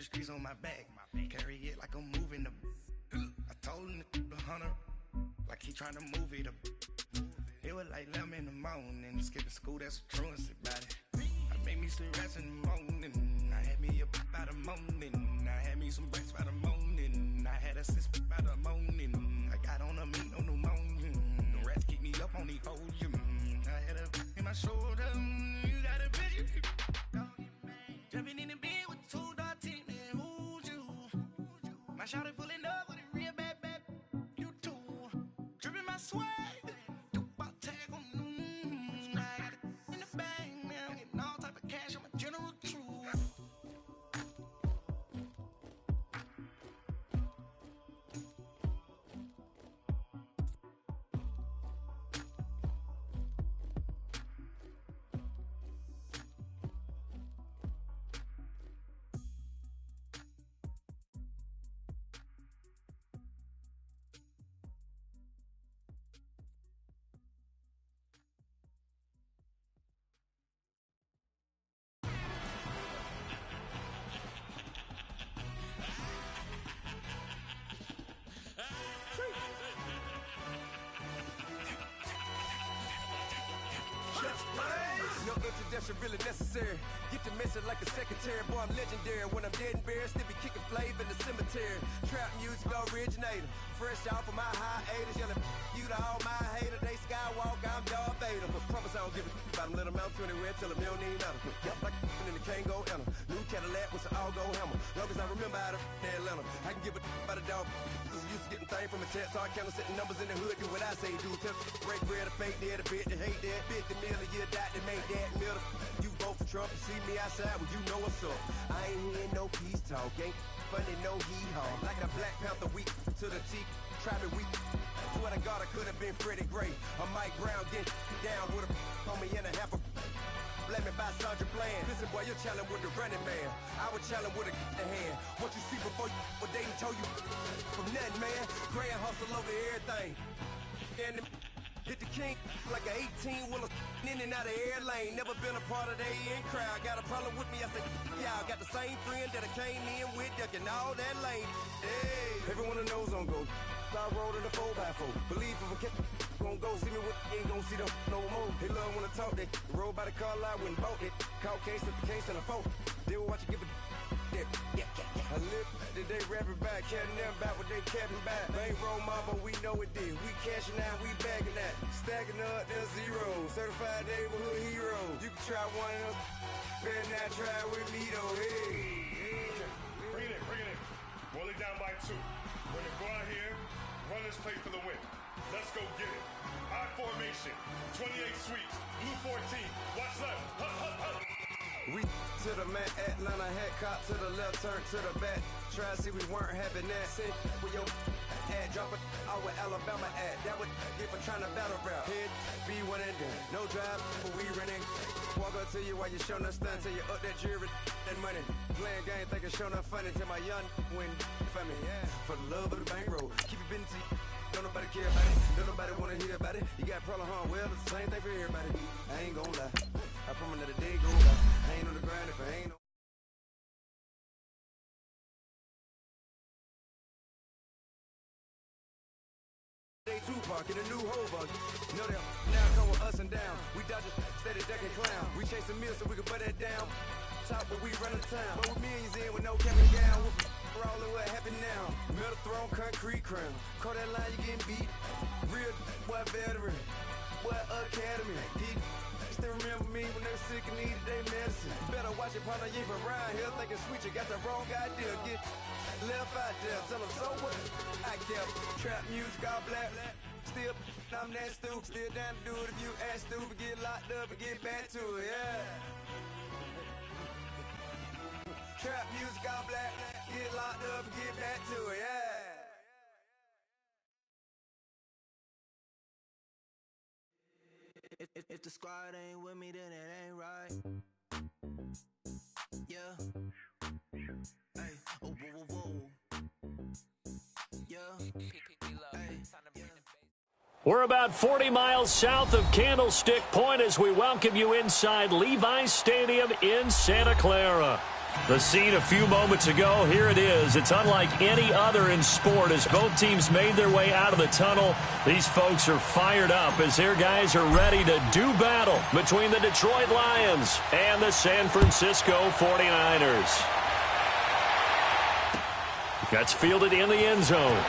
streets on my back. Carry it like I'm moving the. I told him the hunter, like he trying to move it up. It was like 11 in the morning, skipping school, that's a truancy about it. I made me some rest in the morning, I had me a pop by the morning, I had me some breaks by the morning, I had a sis by the morning, I got on a meat, no pneumonia, the rats keep me up on the podium, I had a in my shoulder, you got a bitch, jumping in the bed with 2 dark teeth, man, who's you? My shawty pulling up with a real bad, you too, dripping my swag. No introduction really necessary. Get the message like a secretary. Boy, I'm legendary. When I'm dead and buried, still be kicking flavor in the cemetery. Trap music originator. Fresh off of my hiatus. Yelling you to all my haters. They skywalk, I'm Darth Vader. But promise I don't give a about them. Let them out to anywhere. Tell them you don't need nothing. Yep, like in the can't go enter. New Cadillac with an all-go hammer. Long as I remember how to Atlanta. I can give a about a dog. Used to getting things from a text. So I count setting numbers in the hood. Do what I say do. Tell break bread, a fake dead, a bit, to hate that. 50 million a year, that make that middle. You vote for Trump, you see me outside, well, you know what's up. I ain't hearing no peace talk, ain't funny, no hee-haw. Like a Black Panther weak to the teeth, try me weak. Swear to God, I could have been Freddie Gray. Or Mike Brown getting down with a on me and a half a. Let me buy Sandra Bland. Listen, boy, you're challenging with the running man. I would challenge with a hand. What you see before you, what they done told you from nothing, man. Grand hustle over everything. And hit the king like an 18-wheeler in and out of air lane. Never been a part of the in crowd. Got a problem with me, I said, y'all got the same friend that I came in with, ducking all that lane. Hey, everyone that knows on go. I rolled in a 4x4. Believe if I kept gon' go see me with ain't gon' see them no more. They love when I talk, they roll by the car lot, went bought it. Caught case at the case and a phone. They will watch you give a that. I live that they rapping back, catting them back what they capping back. Bankroll mama, we know it did. We cashing out, we bagging that. Stacking up, there's zero. Certified neighborhood hero. You can try one of them, better not try with me though. Hey. Bring it in. Roll it down by 2. We're gonna go out here, run this play for the win. Let's go get it. I formation, 28 sweeps, blue 14. Watch left. Hut. We to the man, Atlanta hat cop to the left, turn to the back. Try to see we weren't having that. Sit with your ad, drop it out with Alabama ad. That would get for trying to battle rap. Head, be one and done. No drive, but we running. Walk up to you while you showing us stun till you up that jewelry and money. Playing game, thinking showing up funny till my young win for me. Yeah. For the love of the bankroll, keep it busy. Don't nobody care about it. Don't nobody wanna hear about it. You got a problem, huh? Well, it's the same thing for everybody. I ain't gon' lie. I promise that a day go by. I ain't on the grind if I ain't no. Day Tupac in a new Hova. Know that now come with us and down. We dodge it, steady ducking clown. We chasing meals so we can put that down. Top, but we run the town. But with millions in with no capping down. We're all in what happened now. Metal throne, concrete crown. Call that line, you getting beat. Real boy veteran. Boy academy. He still remember me when they were sick and needed their medicine. Better watch it, partner, you ain't around here thinking sweet. You got the wrong idea. Get left out there. Tell them so what? I kept trap music all black. Still, I'm that stupid. Still down to do it if you act stupid. Get locked up and get back to it, yeah. Trap music all black. Get locked up and get back to it, yeah. If the squad ain't with me, then it ain't right. Yeah. Hey, oh, whoa, whoa, whoa. Yeah. Hey, yeah. We're about 40 miles south of Candlestick Point as we welcome you inside Levi's Stadium in Santa Clara. The scene a few moments ago, here it is. It's unlike any other in sport as both teams made their way out of the tunnel. These folks are fired up as their guys are ready to do battle between the Detroit Lions and the San Francisco 49ers. That's fielded in the end zone.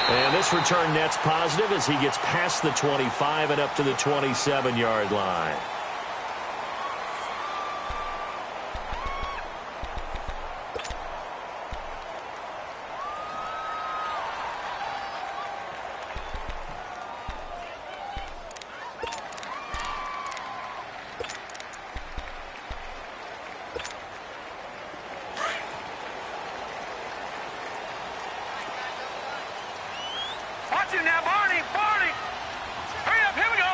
And this return net's positive as he gets past the 25 and up to the 27-yard line. Now, Barney! Hurry up, here we go!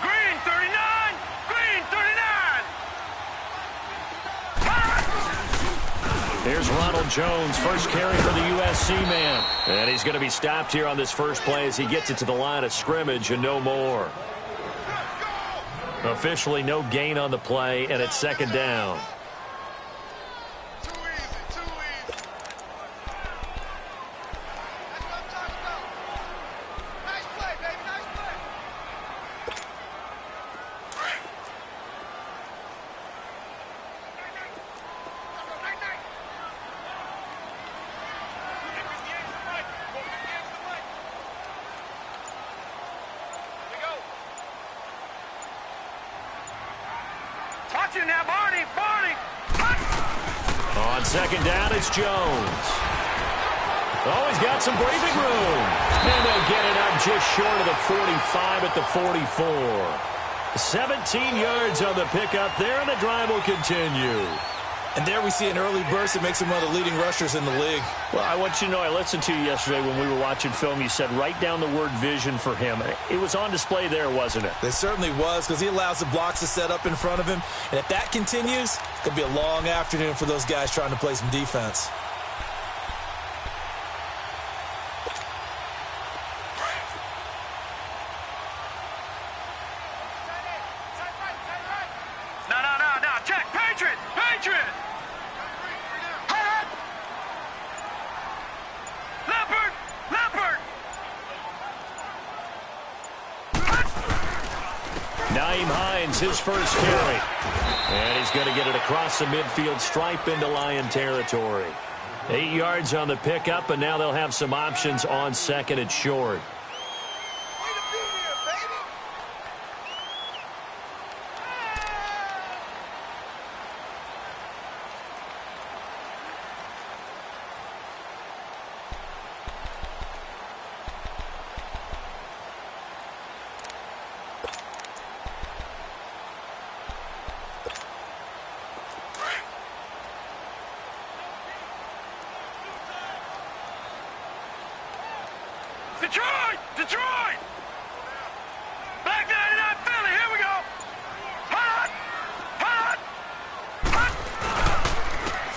Green 39! Green 39! Here's Ronald Jones, first carry for the USC man. And he's going to be stopped here on this first play as he gets it to the line of scrimmage and no more. Officially no gain on the play, and it's second down. Now, Barney! On second down, it's Jones. Oh, he's got some breathing room. And they'll get it up just short of the 45 at the 44. 17 yards on the pickup there, and the drive will continue. And there we see an early burst that makes him one of the leading rushers in the league. Well, I want you to know, I listened to you yesterday when we were watching film. You said write down the word vision for him. It was on display there, wasn't it? It certainly was, because he allows the blocks to set up in front of him. And if that continues, it's going to be a long afternoon for those guys trying to play some defense. No, check! Patriot! Naeem Hines, his first carry. And he's going to get it across the midfield stripe into Lion territory. 8 yards on the pickup, and now they'll have some options on second and short. Detroit! Back 99 Philly, here we go! Hot!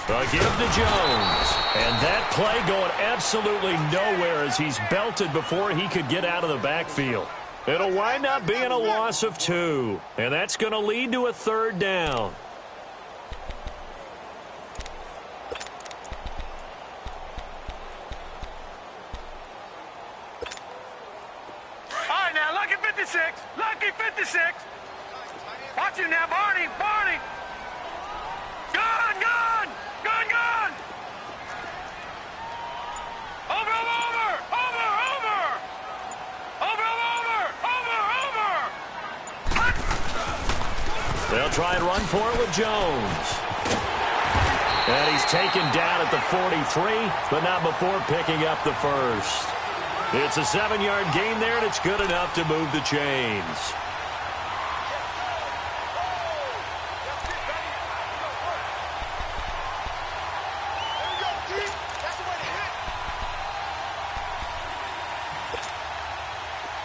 A give to Jones. And that play going absolutely nowhere as he's belted before he could get out of the backfield. It'll wind up being a loss of 2. And that's going to lead to a third down. Lucky 56. Watch him now, Barney. Gun. Over. They'll try and run for it with Jones. And he's taken down at the 43, but not before picking up the first. It's a 7-yard gain there, and it's good enough to move the chains.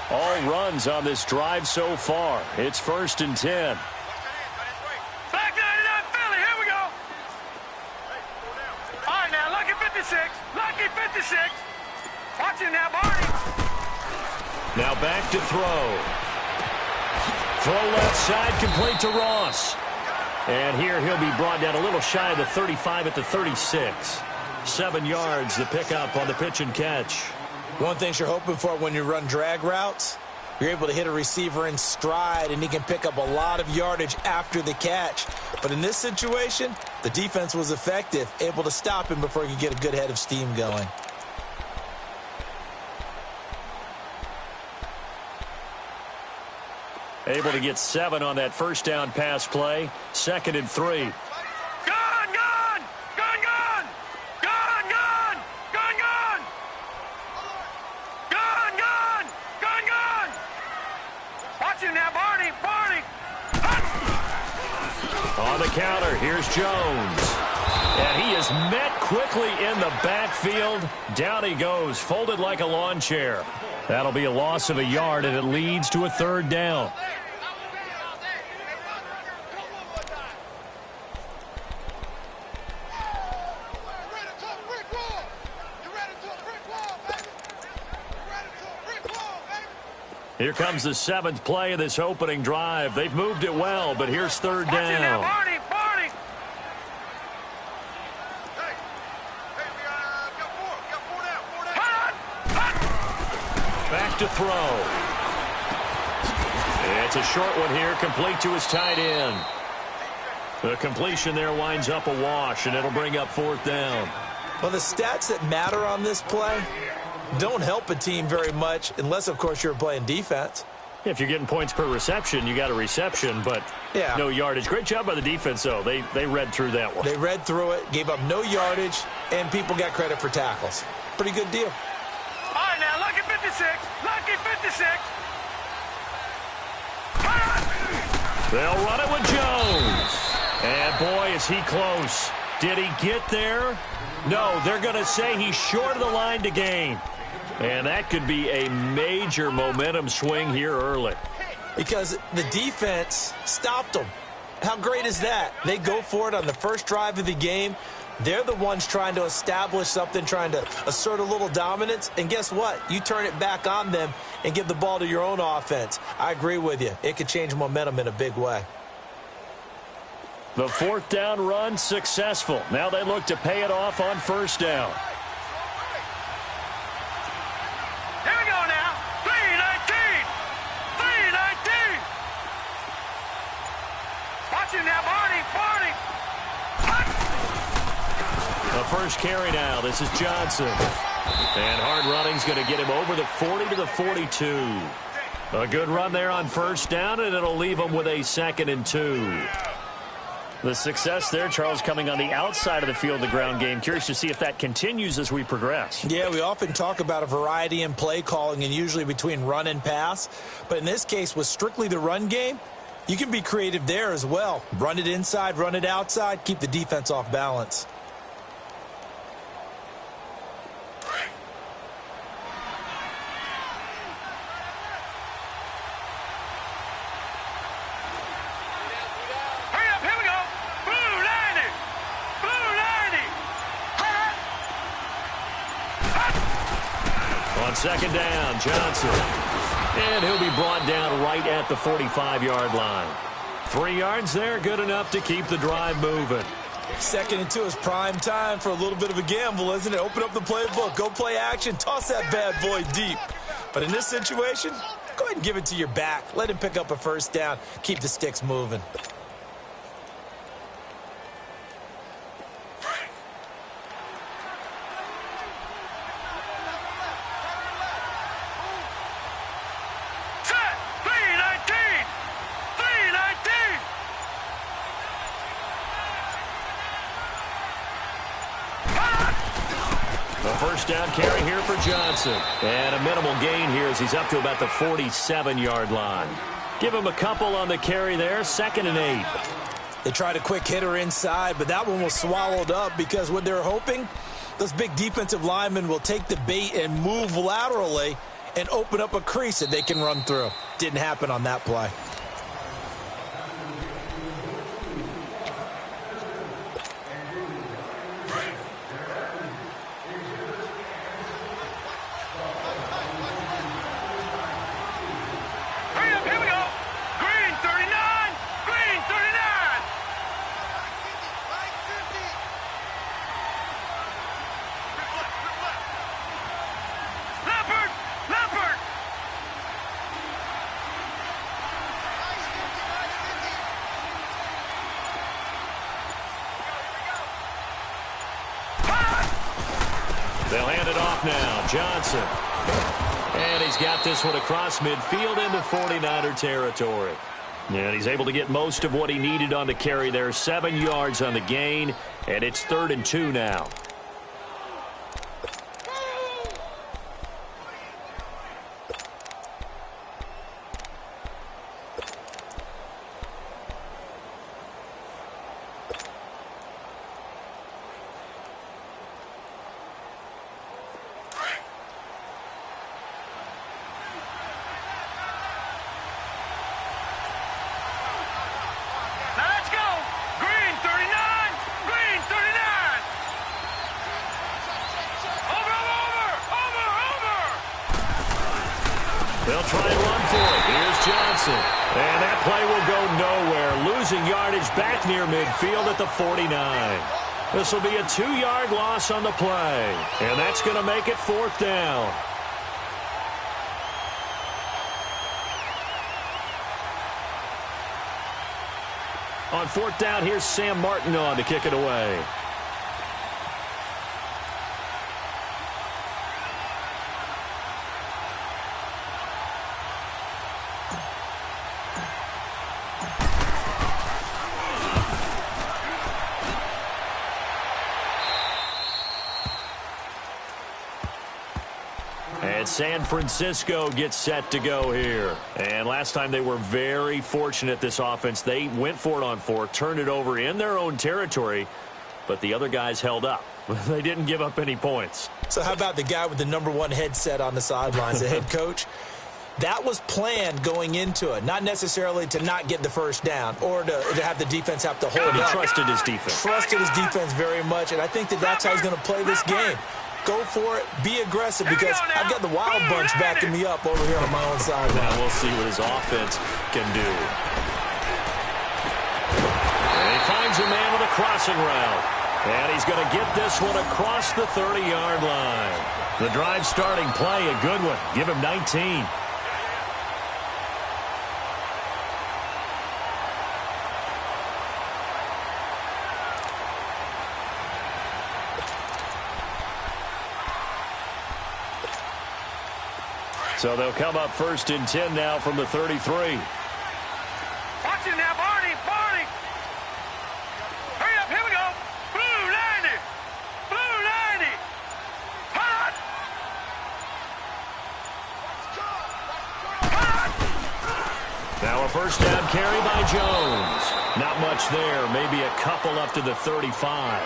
All runs on this drive so far. It's 1st and 10. Back 99 Philly, here we go. All right, now, Lucky 56. Watch him now, Barney. Now back to throw. Throw left side, complete to Ross. And here he'll be brought down a little shy of the 35 at the 36. 7 yards the pickup on the pitch and catch. One thing you're hoping for when you run drag routes, you're able to hit a receiver in stride, and he can pick up a lot of yardage after the catch. But in this situation, the defense was effective, able to stop him before he could get a good head of steam going. Able to get 7 on that first down pass play. 2nd and 3. Gun, gun! Gun, gun! Gun, gun! Gun, gun! Gun, gun! Gun, gun! Watch him now, Barney! Barney! On the counter, here's Jones. And he is met quickly in the backfield. Down he goes, folded like a lawn chair. That'll be a loss of a yard, and it leads to a 3rd down. Here comes the 7th play of this opening drive. They've moved it well, but here's 3rd down. Barney, Barney. Back to throw. It's a short one here, complete to his tight end. The completion there winds up a wash, and it'll bring up 4th down. Well, the stats that matter on this play don't help a team very much unless, of course, you're playing defense. If you're getting points per reception, you got a reception, but no yardage. Great job by the defense, though. They read through that one. They read through it, gave up no yardage, and people got credit for tackles. Pretty good deal. All right, now, lucky 56. Lucky 56. They'll run it with Jones. And, boy, is he close. Did he get there? No, they're going to say he's short of the line to gain. And that could be a major momentum swing here early. Because the defense stopped them. How great is that? They go for it on the first drive of the game. They're the ones trying to establish something, trying to assert a little dominance. And guess what? You turn it back on them and give the ball to your own offense. I agree with you. It could change momentum in a big way. The 4th down run successful. Now they look to pay it off on 1st down. Here we go now. 319. 319. Watch him now, Barney. Barney. The first carry now. This is Johnson. And hard running's going to get him over the 40 to the 42. A good run there on 1st down, and it'll leave him with a 2nd and 2. The success there, Charles, coming on the outside of the field, the ground game. Curious to see if that continues as we progress. Yeah, we often talk about a variety in play calling and usually between run and pass. But in this case, with strictly the run game, you can be creative there as well. Run it inside, run it outside, keep the defense off balance. On 2nd down, Johnson. And he'll be brought down right at the 45-yard line. 3 yards there, good enough to keep the drive moving. 2nd and 2 is prime time for a little bit of a gamble, isn't it? Open up the playbook, go play action, toss that bad boy deep. But in this situation, go ahead and give it to your back. Let him pick up a 1st down, keep the sticks moving. First down carry here for Johnson. And a minimal gain here as he's up to about the 47-yard line. Give him a couple on the carry there. 2nd and 8. They tried a quick hitter inside, but that one was swallowed up because what they're hoping, those big defensive linemen will take the bait and move laterally and open up a crease that they can run through. Didn't happen on that play. it off now. Johnson. And he's got this one across midfield into 49er territory. And he's able to get most of what he needed on the carry there. 7 yards on the gain, and it's 3rd and 2 now. They'll try and run for it. Here's Johnson. And that play will go nowhere. Losing yardage back near midfield at the 49. This will be a 2-yard loss on the play. And that's going to make it 4th down. On 4th down, here's Sam Martin on to kick it away. And San Francisco gets set to go here. And last time they were very fortunate, this offense. They went for it on 4, turned it over in their own territory, but the other guys held up. They didn't give up any points. So how about the guy with the #1 headset on the sidelines, the head coach? That was planned going into it, not necessarily to not get the first down or to have the defense have to hold up. He trusted his defense. Trusted his defense very much, and I think that's how he's going to play this game. Go for it. Be aggressive, because I've got the Wild Bunch backing me up over here on my own side. Now we'll see what his offense can do. And he finds a man with a crossing route. And he's going to get this one across the 30-yard line. The drive starting play, a good one. Give him 19. So they'll come up 1st and 10 now from the 33. Watch it now, Barney. Barney. Hurry up. Here we go. Blue 90. Blue 90. Hot. Hot. Now a 1st down carry by Jones. Not much there. Maybe a couple up to the 35.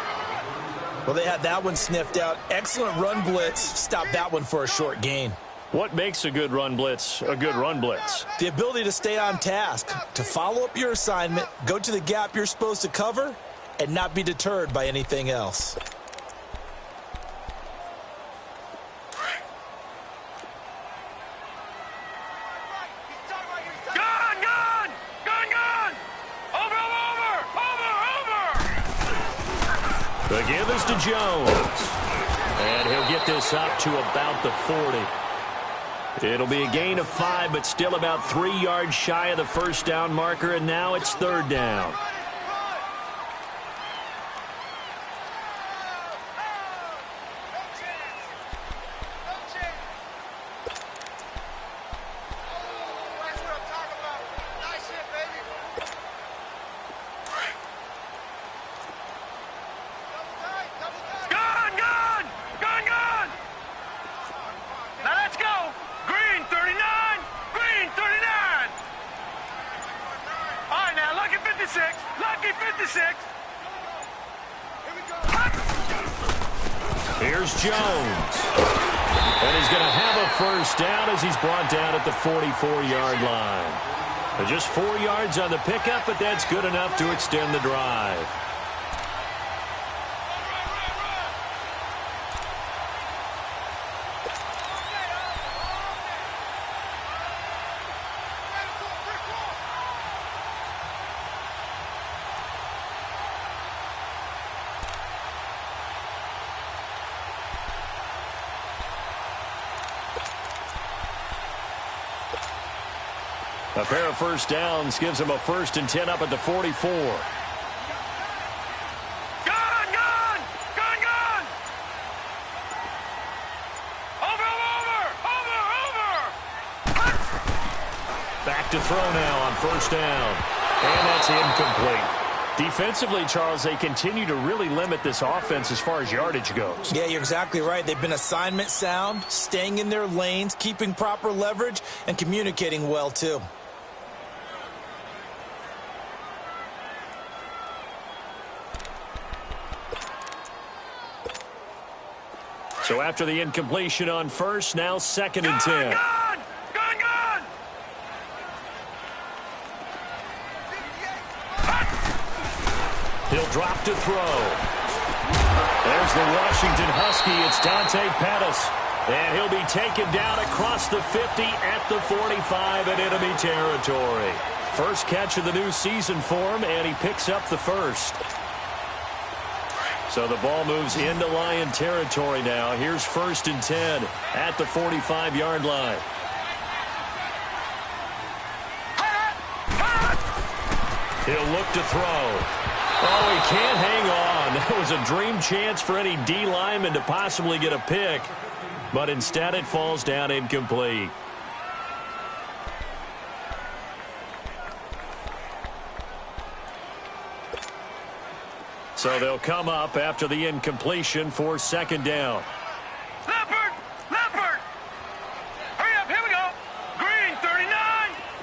Well, they had that one sniffed out. Excellent run blitz. Stopped that one for a short gain. What makes a good run blitz a good run blitz? The ability to stay on task, to follow up your assignment, go to the gap you're supposed to cover, and not be deterred by anything else. Gun, gun! Gun, gun! Over, over, over, over! The give is to Jones. And he'll get this up to about the 40. It'll be a gain of 5, but still about 3 yards shy of the 1st down marker, and now it's 3rd down. Lucky 56. Here's Jones. And he's going to have a 1st down as he's brought down at the 44-yard line. Just 4 yards on the pickup, but that's good enough to extend the drive. A pair of 1st downs gives him a 1st and 10 up at the 44. Gun, gun! Gun, gun! Back to throw now on first down. And that's incomplete. Defensively, Charles, they continue to really limit this offense as far as yardage goes. Yeah, you're exactly right. They've been assignment sound, staying in their lanes, keeping proper leverage, and communicating well, too. So after the incompletion on first, now 2nd and 10. He'll drop to throw. There's the Washington Husky. It's Dante Pettis. And he'll be taken down across the 50 at the 45 in enemy territory. First catch of the new season for him, and he picks up the first. So the ball moves into Lion territory now. Here's 1st and 10 at the 45-yard line. He'll look to throw. Oh, he can't hang on. That was a dream chance for any D lineman to possibly get a pick. But instead it falls down incomplete. So they'll come up after the incompletion for 2nd down. Leopard! Leopard! Hurry up, here we go! Green 39!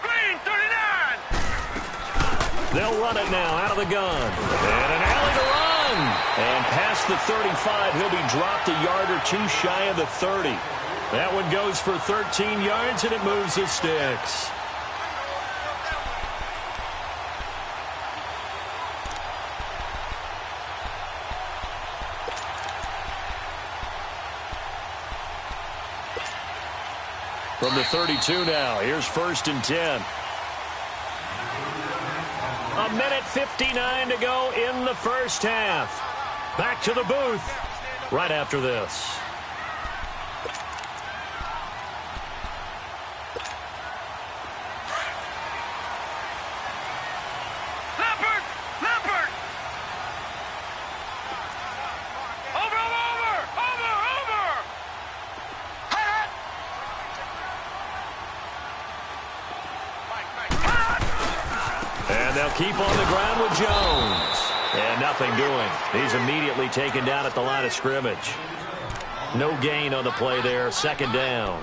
Green 39! They'll run it now out of the gun. And an alley to run. And past the 35, he'll be dropped a yard or two shy of the 30. That one goes for 13 yards, and it moves the sticks. From the 32 now, here's 1st and 10. A minute 59 to go in the first half. Back to the booth right after this. Leopard! Leopard! Over! And they'll keep on the ground with Jones. And nothing doing. He's immediately taken down at the line of scrimmage. No gain on the play there. 2nd down.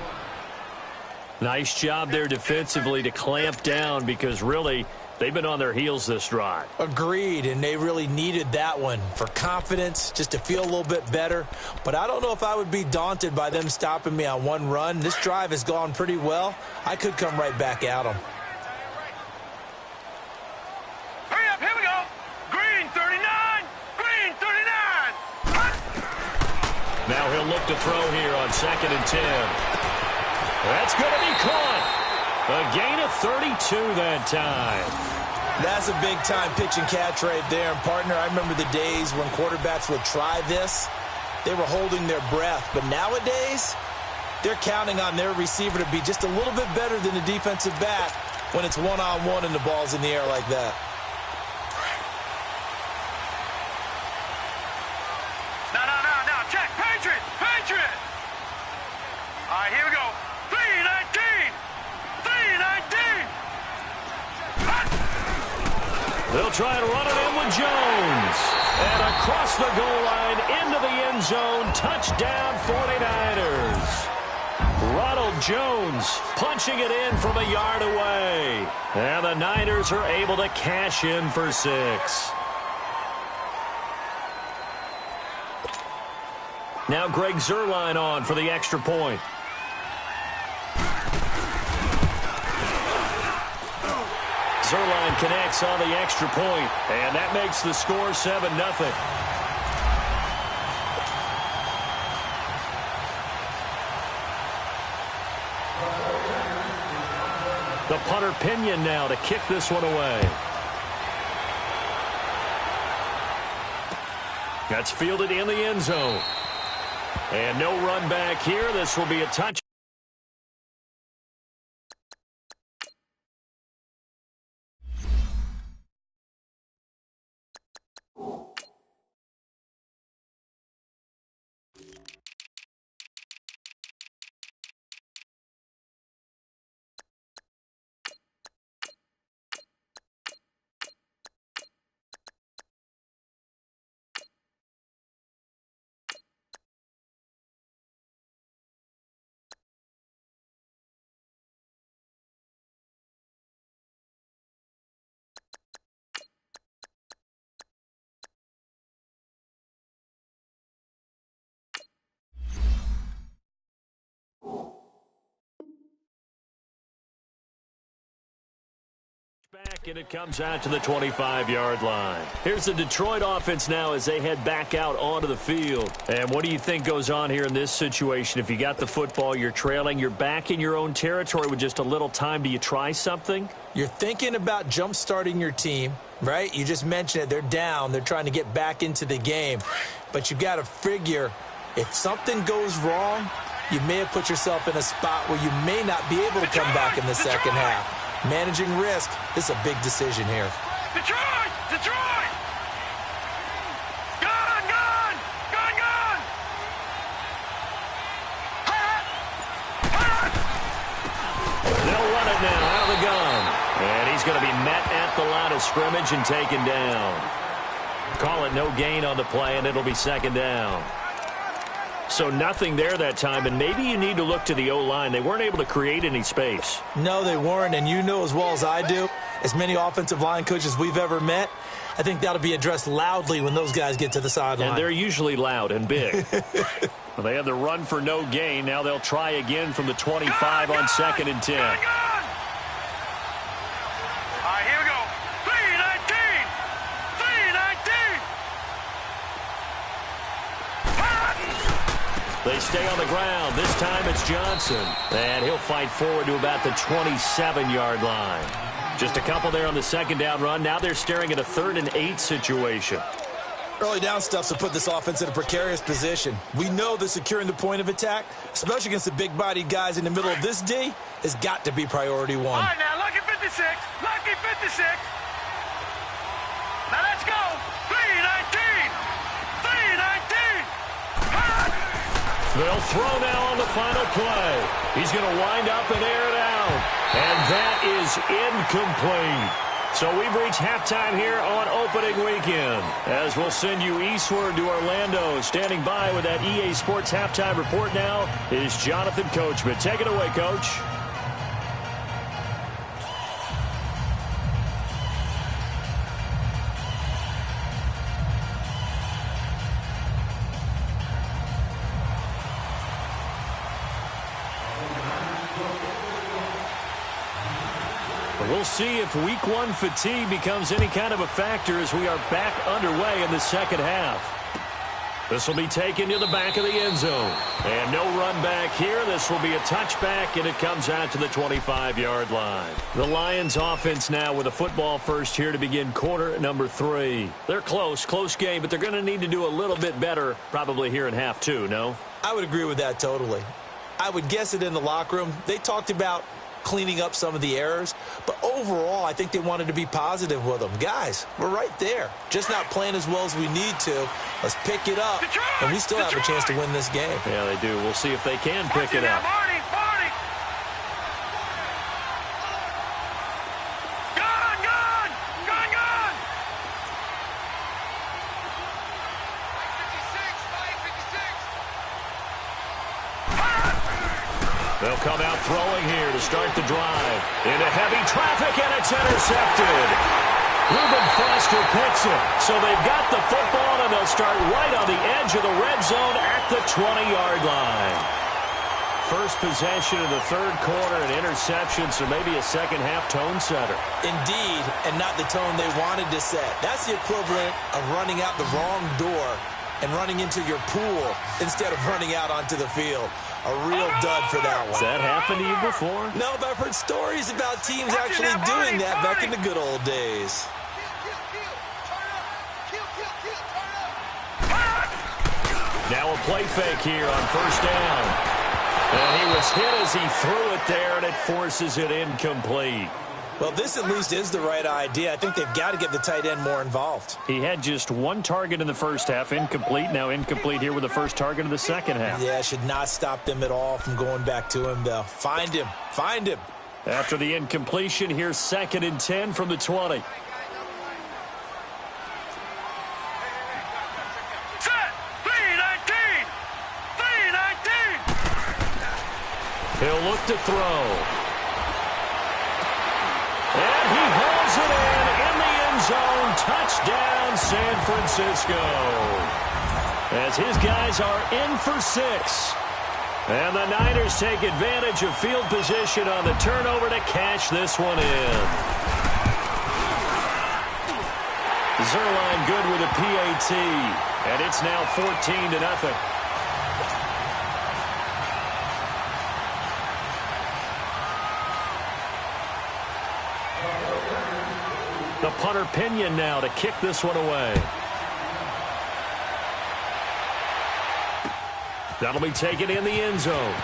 Nice job there defensively to clamp down because really they've been on their heels this drive. Agreed, and they really needed that one for confidence, just to feel a little bit better. But I don't know if I would be daunted by them stopping me on one run. This drive has gone pretty well. I could come right back at them. Hurry up, here we go! Green 39! Green 39! Now he'll look to throw here on 2nd and 10. That's going to be caught. A gain of 32 that time. That's a big-time pitch and catch right there. And, partner, I remember the days when quarterbacks would try this. They were holding their breath. But nowadays, they're counting on their receiver to be just a little bit better than the defensive back when it's one-on-one and the ball's in the air like that. No, check! Patriot! Patriot! All right, here we go. 319! 319! They'll try and run it in with Jones. And across the goal line into the end zone. Touchdown 49ers. Ronald Jones punching it in from a yard away. And the Niners are able to cash in for 6. Now Greg Zuerlein on for the extra point. Zuerlein connects on the extra point, and that makes the score 7-0. The punter Pinion now to kick this one away. That's fielded in the end zone. And no run back here. This will be a touch. Back, and it comes out to the 25-yard line. Here's the Detroit offense now as they head back out onto the field. And what do you think goes on here in this situation? If you got the football, you're trailing, you're back in your own territory with just a little time. Do you try something? You're thinking about jump-starting your team, right? You just mentioned it. They're down. They're trying to get back into the game. But you've got to figure if something goes wrong, you may have put yourself in a spot where you may not be able to come back in the second half. Managing risk is a big decision here. Detroit! Detroit! Gun! Gun! Gun! Gun! They'll run it now out of the gun. And he's going to be met at the line of scrimmage and taken down. Call it no gain on the play, and it'll be second down. So nothing there that time, and maybe you need to look to the O-line. They weren't able to create any space. No, they weren't, and you know as well as I do, as many offensive line coaches we've ever met, I think that'll be addressed loudly when those guys get to the sideline. And they're usually loud and big. Well, they had the run for no gain. Now they'll try again from the 25 on 2nd and 10. All right, here we go. 3-19! 3-19! They stay on the ground. This time it's Johnson. And he'll fight forward to about the 27-yard line. Just a couple there on the second down run. Now they're staring at a 3rd and 8 situation. Early down stuff's to put this offense in a precarious position. We know that securing the point of attack, especially against the big-bodied guys in the middle of this D, has got to be priority one. All right, now, lucky 56. Lucky 56. Now, let's go. 3-19. 3-19. They'll throw now on the final play. He's going to wind up and air it out. And that is incomplete. So we've reached halftime here on opening weekend. As we'll send you eastward to Orlando. Standing by with that EA Sports halftime report now is Jonathan Coachman. Take it away, Coach. We'll see if week 1 fatigue becomes any kind of a factor as we are back underway in the second half. This will be taken to the back of the end zone. And no run back here. This will be a touchback, and it comes out to the 25-yard line. The Lions offense now with a football first here to begin quarter number 3. They're close game, but they're going to need to do a little bit better probably here in half 2, no? I would agree with that totally. I would guess it in the locker room. They talked about cleaning up some of the errors, but overall I think they wanted to be positive with them. Guys, we're right there, just not playing as well as we need to. Let's pick it up, and we still have a chance to win this game. Yeah, they do. We'll see if they can pick it up. They'll come out throwing here to start the drive. Into heavy traffic, and it's intercepted. Reuben Foster picks it. So they've got the football, and they'll start right on the edge of the red zone at the 20-yard line. First possession of the third quarter, an interception, so maybe a second-half tone setter. Indeed, and not the tone they wanted to set. That's the equivalent of running out the wrong door and running into your pool instead of running out onto the field. A real dud for that one. Has that happened to you before? No, but I've heard stories about teams actually doing that back in the good old days. Now a play fake here on first down. And he was hit as he threw it there, and it forces it incomplete. Well, this at least is the right idea. I think they've got to get the tight end more involved. He had just one target in the first half, incomplete. Now incomplete here with the first target of the second half. Yeah, should not stop them at all from going back to him, though. Find him. Find him. After the incompletion, here's 2nd and 10 from the 20. He'll look to throw. And he hauls it in the end zone. Touchdown, San Francisco. As his guys are in for 6. And the Niners take advantage of field position on the turnover to cash this one in. Zerline good with a PAT, and it's now 14-0. The punter Pinion now to kick this one away. That'll be taken in the end zone.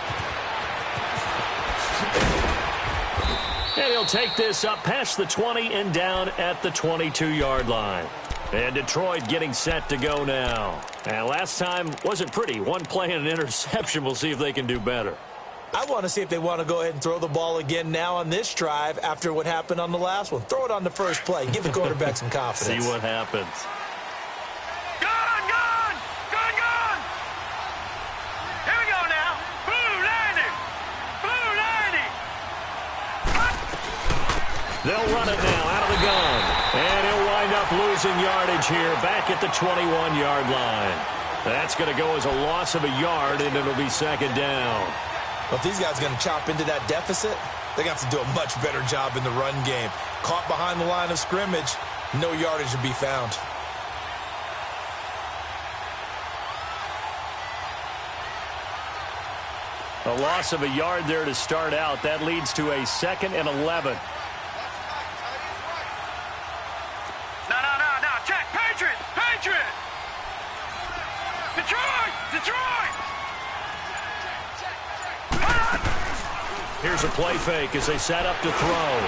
And he'll take this up past the 20 and down at the 22-yard line. And Detroit getting set to go now. And last time wasn't pretty. One play and an interception. We'll see if they can do better. I want to see if they want to go ahead and throw the ball again now on this drive after what happened on the last one. Throw it on the first play. Give the quarterback some confidence. See what happens. Gone! Here we go now. Blue 90! They'll run it now out of the gun. And he'll wind up losing yardage here back at the 21-yard line. That's going to go as a loss of a yard, and it'll be second down. Well, if these guys are going to chop into that deficit, they're going to have to do a much better job in the run game. Caught behind the line of scrimmage, no yardage to be found. A loss of a yard there to start out. That leads to a 2nd and 11. No. Check. Patriot! Detroit! Here's a play fake as they set up to throw.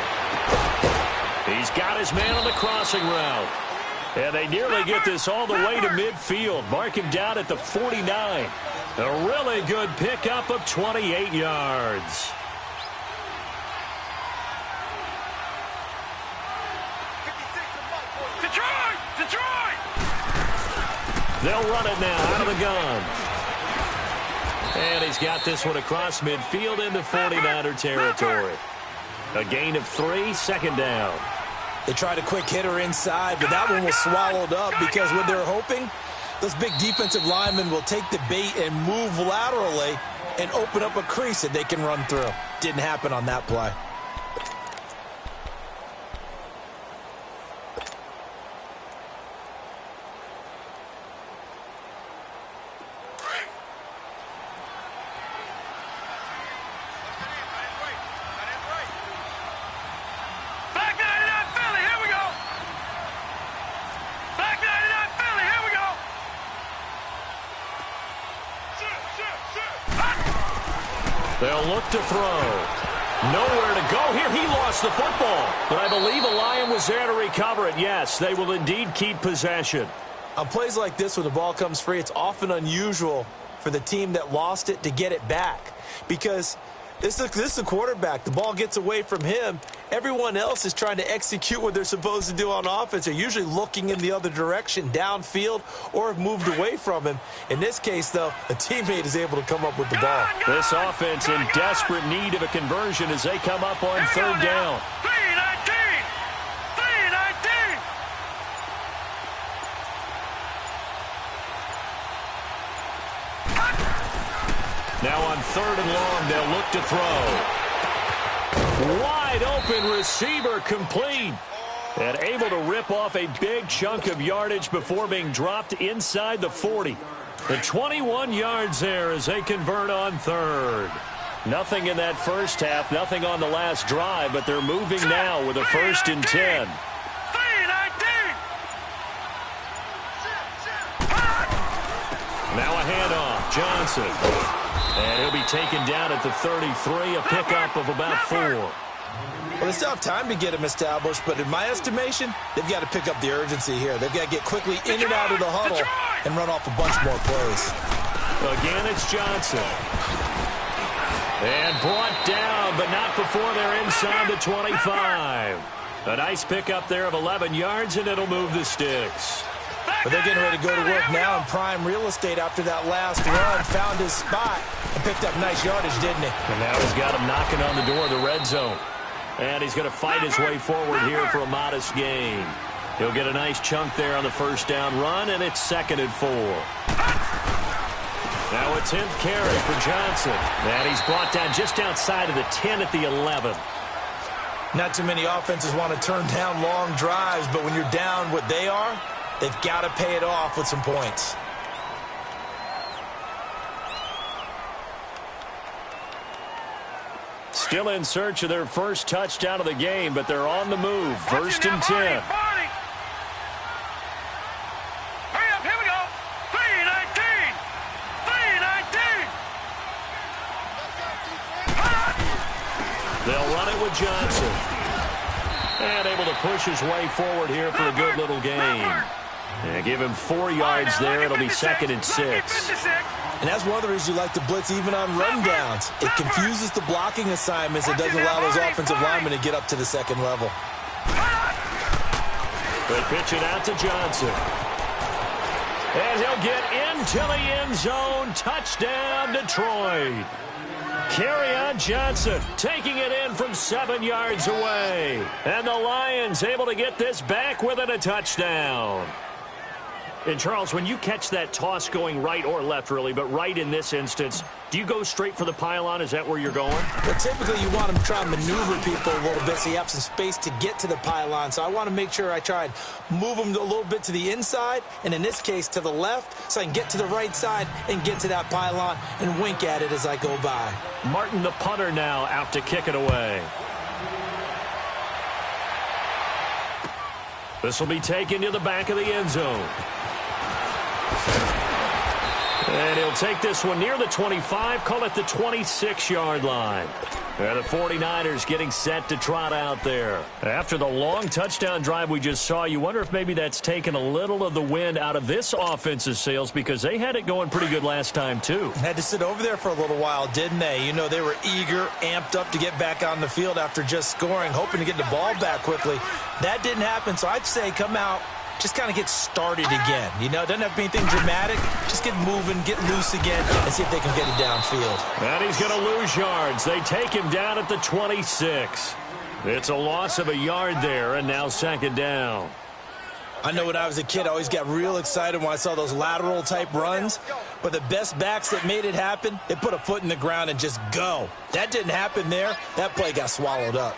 He's got his man on the crossing route. And they nearly get this all the way to midfield. Mark him down at the 49. A really good pickup of 28 yards. Detroit! They'll run it now out of the gun. And he's got this one across midfield into 49er territory. A gain of 3, second down. They tried a quick hitter inside, but that one was swallowed up because what they're hoping, those big defensive linemen will take the bait and move laterally and open up a crease that they can run through. Didn't happen on that play. They'll look to throw. Nowhere to go here. He lost the football. But I believe a Lion was there to recover it. Yes, they will indeed keep possession. On plays like this where the ball comes free, it's often unusual for the team that lost it to get it back. Because this is the quarterback. The ball gets away from him. Everyone else is trying to execute what they're supposed to do on offense. They're usually looking in the other direction, downfield, or have moved away from him. In this case, though, a teammate is able to come up with the ball. This offense in desperate need of a conversion as they come up on third down. 3-19! Now on third and long, they'll look to throw. Wide open receiver complete. And able to rip off a big chunk of yardage before being dropped inside the 40. The 21 yards there as they convert on third. Nothing in that first half, nothing on the last drive, but they're moving now with a 1st and 10. Now a handoff, Johnson. And he'll be taken down at the 33, a pickup of about 4. Well, they still have time to get him established, but in my estimation, they've got to pick up the urgency here. They've got to get quickly in and out of the huddle and run off a bunch more plays. Again, it's Johnson. And brought down, but not before they're inside the 25. A nice pickup there of 11 yards, and it'll move the sticks. But they're getting ready to go to work now in prime real estate after that last run. Found his spot and picked up nice yardage, didn't he? And now he's got him knocking on the door of the red zone. And he's going to fight his way forward here for a modest gain. He'll get a nice chunk there on the first down run, and it's 2nd and 4. Now a 10th carry for Johnson. And he's brought down just outside of the 10 at the 11. Not too many offenses want to turn down long drives, but when you're down what they are, They've got to pay it off with some points. Still in search of their first touchdown of the game, but they're on the move. First and 10. Hurry up, here we go. 3-19. 3-19. They'll run it with Johnson. And able to push his way forward here for a good little gain. Yeah, give him 4 yards there. It'll be 2nd and 6. And that's one of the reasons you like to blitz even on rundowns. It confuses the blocking assignments. It doesn't allow those offensive linemen to get up to the second level. They pitch it out to Johnson. And he'll get into the end zone. Touchdown, Detroit. Kerryon Johnson taking it in from 7 yards away. And the Lions able to get this back within a touchdown. And, Charles, when you catch that toss going right or left, really, but right in this instance, do you go straight for the pylon? Is that where you're going? Well, typically you want to try and maneuver people a little bit so you have some space to get to the pylon. So I want to make sure I try and move them a little bit to the inside, and in this case to the left, so I can get to the right side and get to that pylon and wink at it as I go by. Martin, the punter, now out to kick it away. This will be taken to the back of the end zone. And he'll take this one near the 25, call it the 26-yard line. And the 49ers getting set to trot out there. After the long touchdown drive we just saw, you wonder if maybe that's taken a little of the wind out of this offense's sails, because they had it going pretty good last time, too. Had to sit over there for a little while, didn't they? You know, they were eager, amped up to get back on the field after just scoring, hoping to get the ball back quickly. That didn't happen, so I'd say come out, just kind of get started again. You know, it doesn't have to be anything dramatic. Just get moving, get loose again, and see if they can get it downfield. And he's going to lose yards. They take him down at the 26. It's a loss of a yard there, and now 2nd down. I know when I was a kid, I always got real excited when I saw those lateral-type runs. But the best backs that made it happen, they put a foot in the ground and just go. That didn't happen there. That play got swallowed up.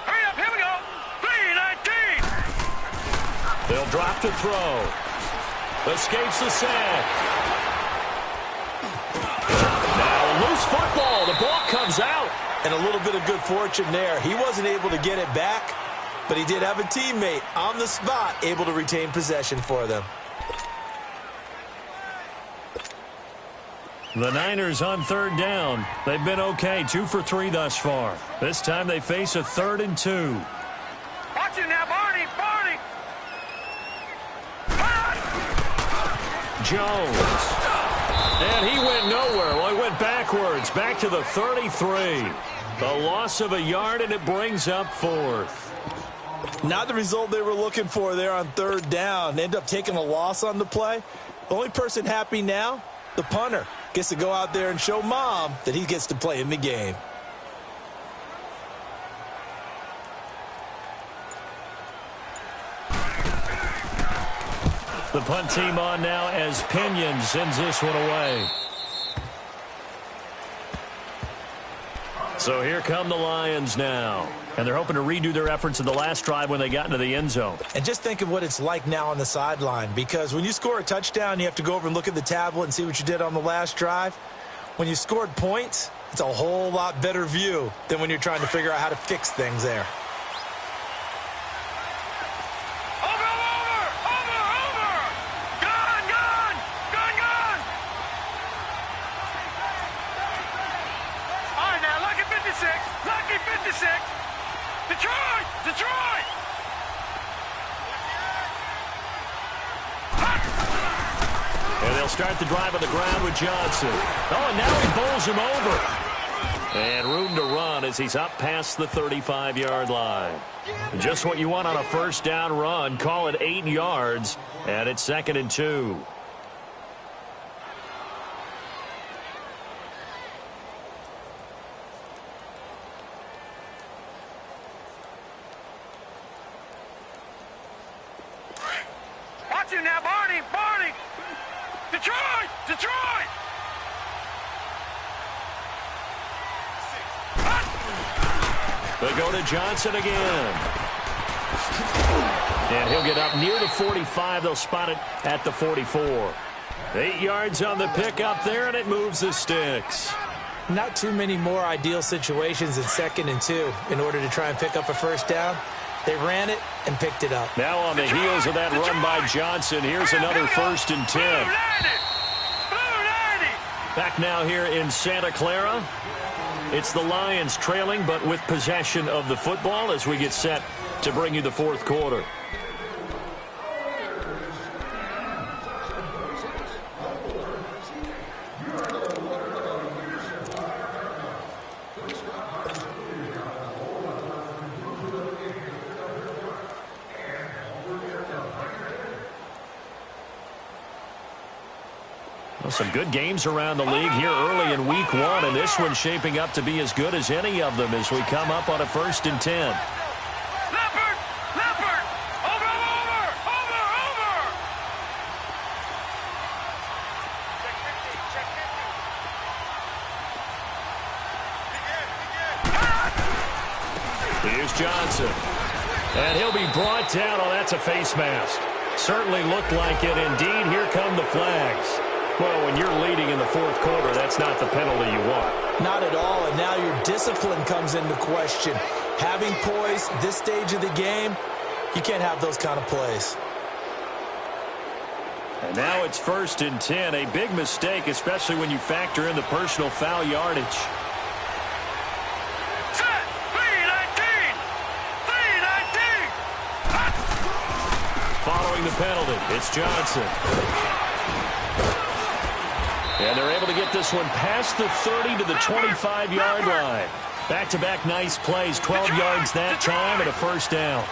Hurry up, here we go. 3-19. They'll drop to throw. Escapes the sack. Now loose football. The ball comes out. And a little bit of good fortune there. He wasn't able to get it back, but he did have a teammate on the spot able to retain possession for them. The Niners on 3rd down. They've been okay, 2 for 3 thus far. This time they face a 3rd and 2. Watch it now, Barney. Barney. Jones. And he went nowhere. Well, he went backwards, back to the 33. A loss of a yard, and it brings up 4th. Not the result they were looking for there on 3rd down. They end up taking a loss on the play. The only person happy now, the punter, gets to go out there and show Mom that he gets to play in the game. The punt team on now as Pinion sends this one away. So here come the Lions now. And they're hoping to redo their efforts in the last drive when they got into the end zone. And just think of what it's like now on the sideline, because when you score a touchdown, you have to go over and look at the tablet and see what you did on the last drive. When you scored points, it's a whole lot better view than when you're trying to figure out how to fix things there. Detroit! Detroit! And they'll start the drive on the ground with Johnson. Oh, and now he bowls him over. And room to run as he's up past the 35-yard line. Just what you want on a first down run. Call it 8 yards, and it's 2nd and 2. Watch him now, Barney! Barney! Detroit! Detroit! They go to Johnson again. And he'll get up near the 45. They'll spot it at the 44. 8 yards on the pickup there, and it moves the sticks. Not too many more ideal situations in 2nd and 2 in order to try and pick up a first down. They ran it and picked it up. Now on the heels of that run by Johnson, here's another 1st and 10. Back now here in Santa Clara. It's the Lions trailing, but with possession of the football as we get set to bring you the 4th quarter. Some good games around the league here early in week 1, and this one's shaping up to be as good as any of them as we come up on a 1st and 10. Leopard! Leopard! Over! Check 50. Here's Johnson. And he'll be brought down. Oh, that's a face mask. Certainly looked like it. Indeed, here come the flags. Well, when you're leading in the 4th quarter, that's not the penalty you want. Not at all, and now your discipline comes into question. Having poise this stage of the game, you can't have those kind of plays. And now it's 1st and 10. A big mistake, especially when you factor in the personal foul yardage. Set! 319! 319! Following the penalty, it's Johnson. And they're able to get this one past the 30 to the 25-yard line. Back-to-back nice plays, 12 yards that time and a 1st down.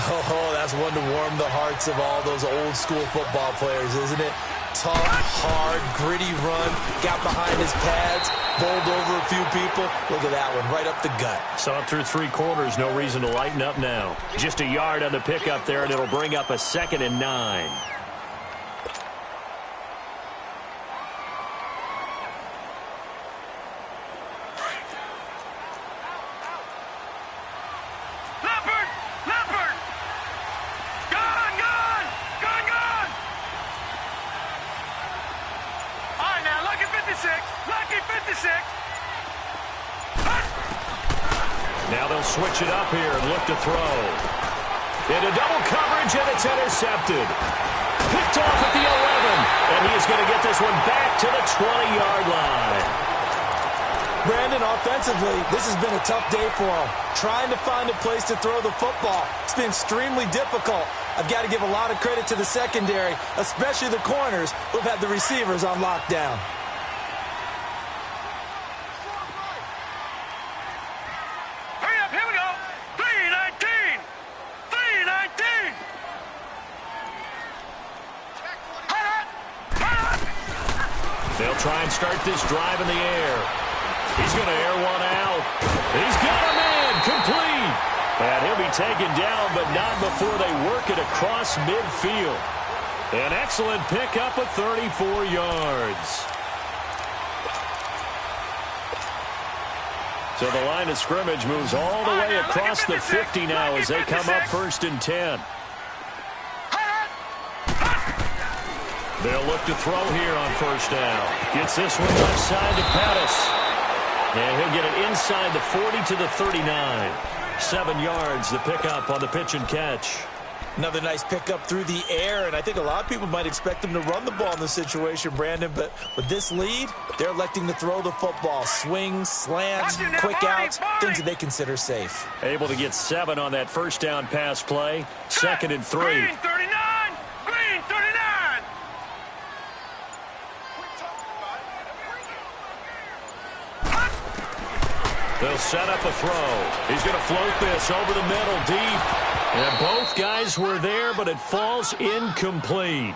Oh, that's one to warm the hearts of all those old-school football players, isn't it? Tough, hard, gritty run, got behind his pads, bowled over a few people. Look at that one, right up the gut. Saw it through 3 quarters, no reason to lighten up now. Just a yard on the pickup there, and it'll bring up a 2nd and 9. Now they'll switch it up here and look to throw. Into double coverage, and it's intercepted. Picked off at the 11, and he is going to get this one back to the 20-yard line. Brandon, offensively, this has been a tough day for him. Trying to find a place to throw the football. It's been extremely difficult. I've got to give a lot of credit to the secondary, especially the corners who've had the receivers on lockdown. They'll try and start this drive in the air. He's going to air one out. He's got a man complete. And he'll be taken down, but not before they work it across midfield. An excellent pickup of 34 yards. So the line of scrimmage moves all the way across the 50 now as they come up 1st and 10. They'll look to throw here on 1st down. Gets this one left side to Pettis. And he'll get it inside the 40 to the 39. 7 yards, the pickup on the pitch and catch. Another nice pickup through the air, and I think a lot of people might expect them to run the ball in this situation, Brandon, but with this lead, they're electing to throw the football. Swings, slants, quick outs, things that they consider safe. Able to get 7 on that 1st down pass play. 2nd and 3. Green 39! Green 39! They'll set up a throw. He's going to float this over the middle deep. And both guys were there, but it falls incomplete.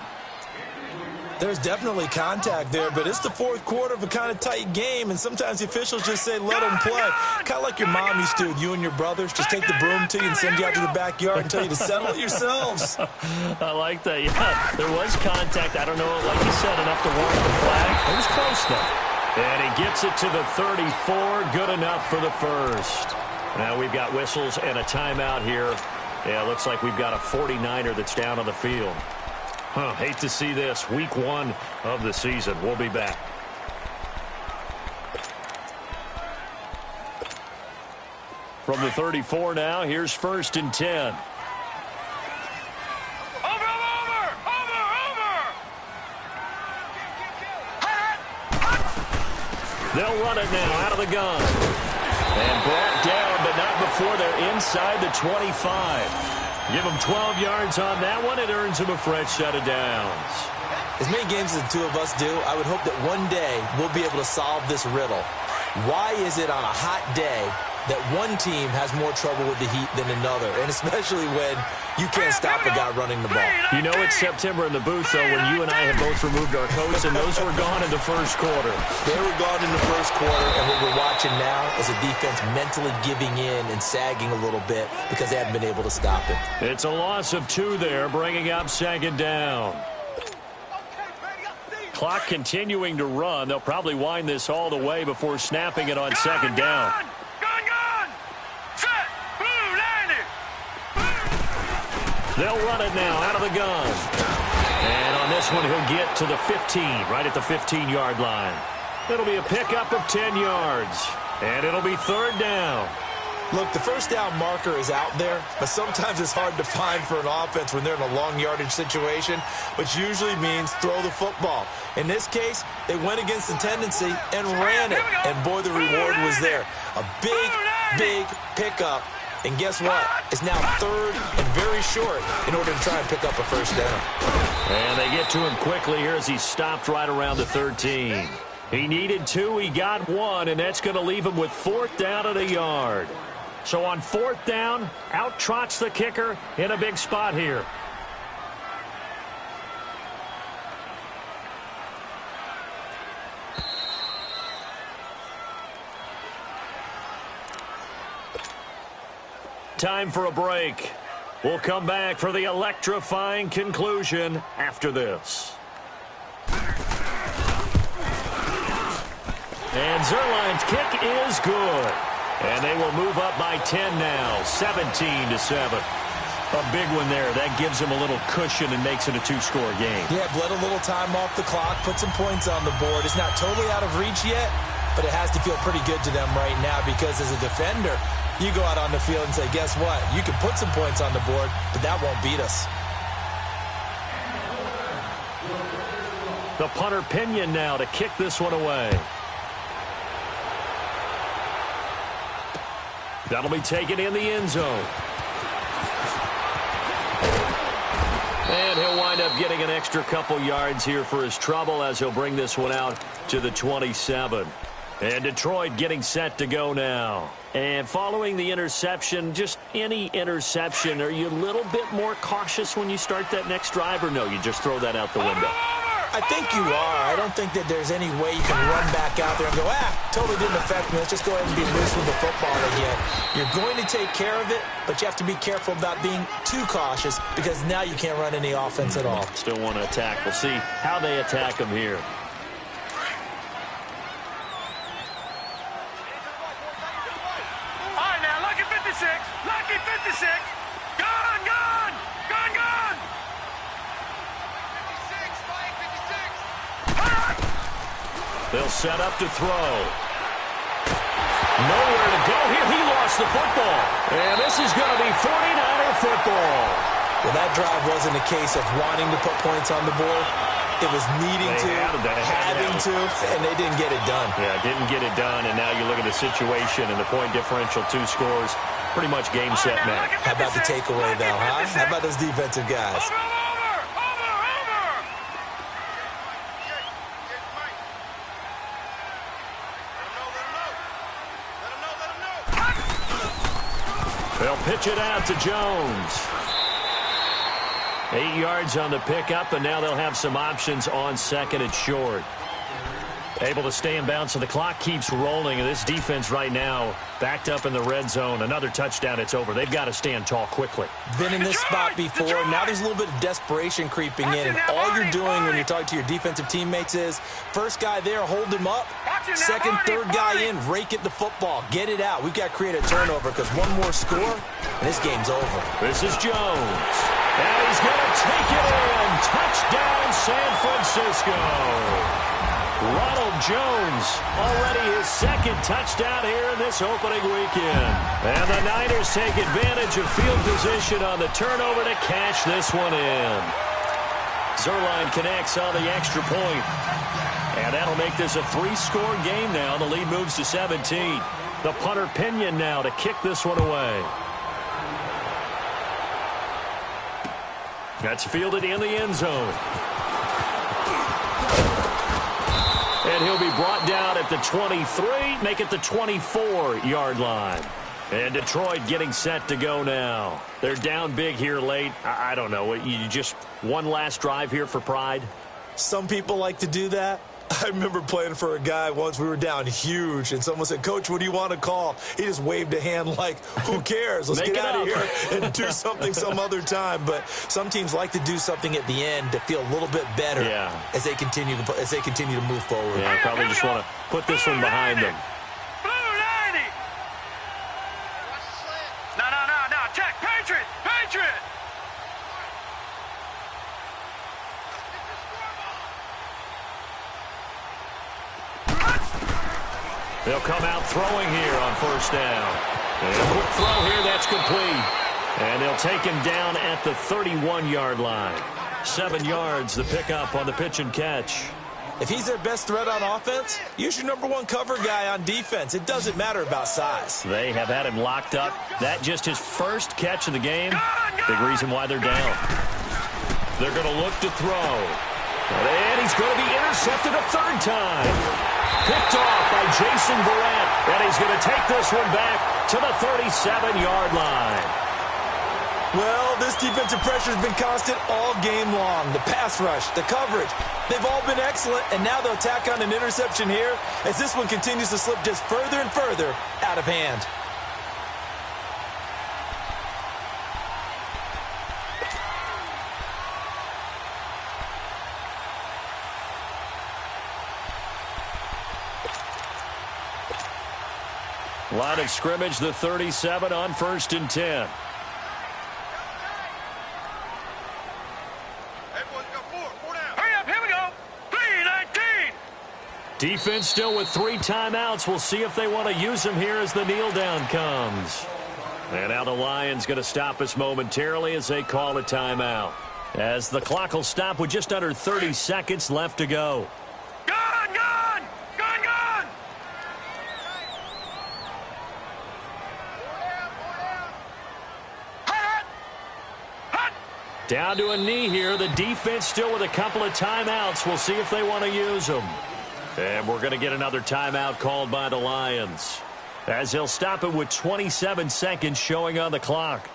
There's definitely contact there, but it's the 4th quarter of a kind of tight game, and sometimes the officials just say, let them play. Kind of like your mom used to with you and your brothers. Just take the broom to you and send you out to the backyard and tell you to settle it yourselves. I like that. Yeah, there was contact. I don't know, like you said, enough to warrant the flag. It was close, though. And he gets it to the 34. Good enough for the 1st. Now we've got whistles and a timeout here Yeah, looks like we've got a 49er that's down on the field. Hate to see this. Week 1 of the season. We'll be back. From the 34 now, here's 1st and 10. They'll run it now out of the gun. And brought down, but not before they're inside the 25. Give them 12 yards on that one. It earns them a fresh set of downs. As many games as the two of us do, I would hope that one day we'll be able to solve this riddle. Why is it on a hot day that one team has more trouble with the heat than another, and especially when you can't stop a guy running the ball? You know it's September in the booth, though, when you and I have both removed our coats, and those were gone in the first quarter. They were gone in the first quarter, and what we're watching now is a defense mentally giving in and sagging a little bit because they haven't been able to stop it. It's a loss of 2 there, bringing up 2nd down. Clock continuing to run. They'll probably wind this all the way before snapping it on 2nd down. They'll run it now out of the gun. And on this one, he'll get to the 15, right at the 15-yard line. It'll be a pickup of 10 yards. And it'll be 3rd down. Look, the first down marker is out there, but sometimes it's hard to find for an offense when they're in a long yardage situation, which usually means throw the football. In this case, they went against the tendency and ran it. And boy, the reward was there. A big pickup. And guess what? It's now 3rd and very short in order to try and pick up a first down. And they get to him quickly here as he stopped right around the 13. He needed 2, he got 1, and that's going to leave him with 4th down at a yard. So on 4th down, out trots the kicker in a big spot here. Time for a break. We'll come back for the electrifying conclusion after this. And Zerline's kick is good. And they will move up by 10 now, 17-7. A big one there. That gives them a little cushion and makes it a 2-score game. Yeah, bled a little time off the clock, put some points on the board. It's not totally out of reach yet, but it has to feel pretty good to them right now because as a defender, you go out on the field and say, guess what? You can put some points on the board, but that won't beat us. The punter Pinion now to kick this one away. That'll be taken in the end zone. And he'll wind up getting an extra couple yards here for his trouble as he'll bring this one out to the 27. And Detroit getting set to go now. And following the interception, just any interception, are you a little bit more cautious when you start that next drive, or no, you just throw that out the window? I think you are. I don't think that there's any way you can run back out there and go, totally didn't affect me. Let's just go ahead and be loose with the football again. You're going to take care of it, but you have to be careful about being too cautious because now you can't run any offense at all. Still want to attack. We'll see how they attack them here. All right, now, lucky 56. Lucky 56. Gone, gone. Gone, gone. They'll set up to throw. Nowhere to go here. He lost the football. And this is going to be 49er football. Well, that drive wasn't a case of wanting to put points on the board. It was needing to, having to, and they didn't get it done. Yeah, didn't get it done, and now you look at the situation and the point differential, 2 scores, pretty much game, set, match. How about the takeaway, though, huh? How about those defensive guys? They'll pitch it out to Jones. 8 yards on the pickup, and now they'll have some options on 2nd and short. Able to stay in bounds, so the clock keeps rolling, and this defense right now backed up in the red zone. Another touchdown, it's over. They've got to stand tall quickly. Been in this spot before. Now there's a little bit of desperation creeping in, and all you're doing when you're talking to your defensive teammates is, first guy there, hold him up, Second, third guy in, rake at the football. Get it out. We've got to create a turnover because one more score, and this game's over. This is Jones. And he's going to take it in. Touchdown, San Francisco. Ronald Jones, already his second touchdown here in this opening weekend. And the Niners take advantage of field position on the turnover to cash this one in. Zerline connects on the extra point. And that'll make this a 3-score game now. The lead moves to 17. The punter Pinion now to kick this one away. That's fielded in the end zone. And he'll be brought down at the 23, make it the 24-yard line. And Detroit getting set to go now. They're down big here late. I don't know. You just one last drive here for pride? Some people like to do that. I remember playing for a guy once. We were down huge, and someone said, "Coach, what do you want to call?" He just waved a hand like, who cares? Let's get out of here and do something some other time. But some teams like to do something at the end to feel a little bit better as they continue to move forward. Yeah, probably just want to put this one behind them. Blue 90. No. Check. Patriot. They'll come out throwing here on first down. And a quick throw here, that's complete. And they'll take him down at the 31-yard line. 7 yards, the pickup on the pitch and catch. If he's their best threat on offense, use your #1 cover guy on defense. It doesn't matter about size. They have had him locked up. That just his first catch of the game. Big reason why they're down. They're going to look to throw. And he's going to be intercepted a third time. Picked off by Jason Verrett. And he's going to take this one back to the 37-yard line. Well, this defensive pressure has been constant all game long. The pass rush, the coverage, they've all been excellent, and now they'll tack on an interception here as this one continues to slip just further and further out of hand. Line of scrimmage, the 37 on 1st and 10. Hurry up, here we go. 3:19. Defense still with 3 timeouts. We'll see if they want to use them here as the kneel down comes. And now the Lions going to stop us momentarily as they call a timeout. As the clock will stop with just under 30 seconds left to go. Down to a knee here. The defense still with a couple of timeouts. We'll see if they want to use them. And we're going to get another timeout called by the Lions, as they'll stop it with 27 seconds showing on the clock.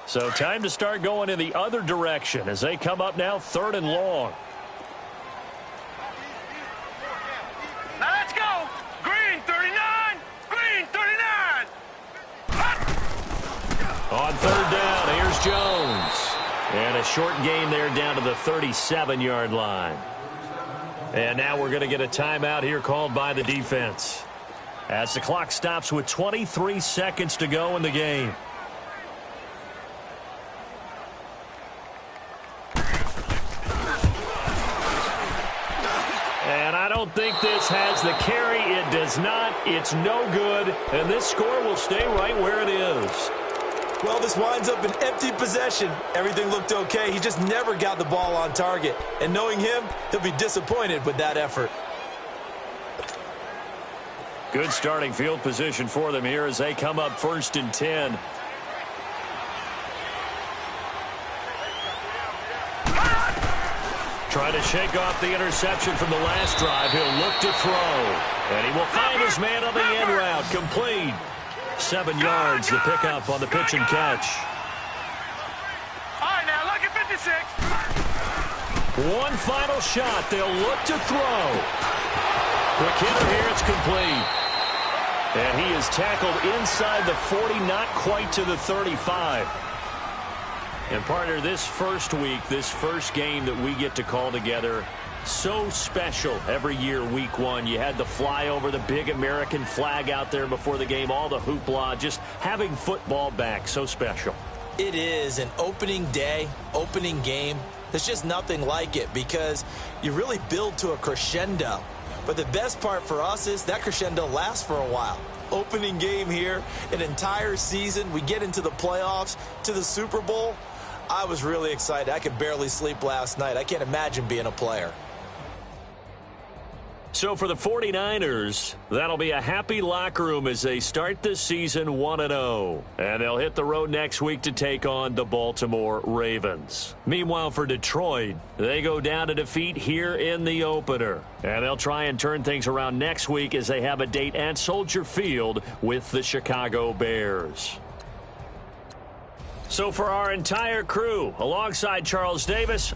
So time to start going in the other direction as they come up now 3rd and long. Now let's go. Green 39. Green 39. On 3rd down, here's Jones. And a short gain there down to the 37-yard line. And now we're going to get a timeout here called by the defense, as the clock stops with 23 seconds to go in the game. And I don't think this has the carry. It does not. It's no good. And this score will stay right where it is. Well, this winds up an empty possession. Everything looked okay. He just never got the ball on target. And knowing him, he'll be disappointed with that effort. Good starting field position for them here as they come up 1st and 10. Trying to shake off the interception from the last drive. He'll look to throw. And he will find his man on the end route. Complete. 7 yards, the pickup on the pitch and catch. All right, now look at 56. One final shot. They'll look to throw. Quick hitter here. It's complete. And he is tackled inside the 40, not quite to the 35. And partner, this first week, this first game that we get to call together, so special every year, week one. You had the flyover, the big American flag out there before the game, all the hoopla, just having football back, so special. It is an opening day, opening game. There's just nothing like it because you really build to a crescendo. But the best part for us is that crescendo lasts for a while. Opening game here, an entire season. We get into the playoffs, to the Super Bowl. I was really excited. I could barely sleep last night. I can't imagine being a player. So for the 49ers, that'll be a happy locker room as they start the season 1-0. And they'll hit the road next week to take on the Baltimore Ravens. Meanwhile, for Detroit, they go down to defeat here in the opener. And they'll try and turn things around next week as they have a date at Soldier Field with the Chicago Bears. So for our entire crew, alongside Charles Davis,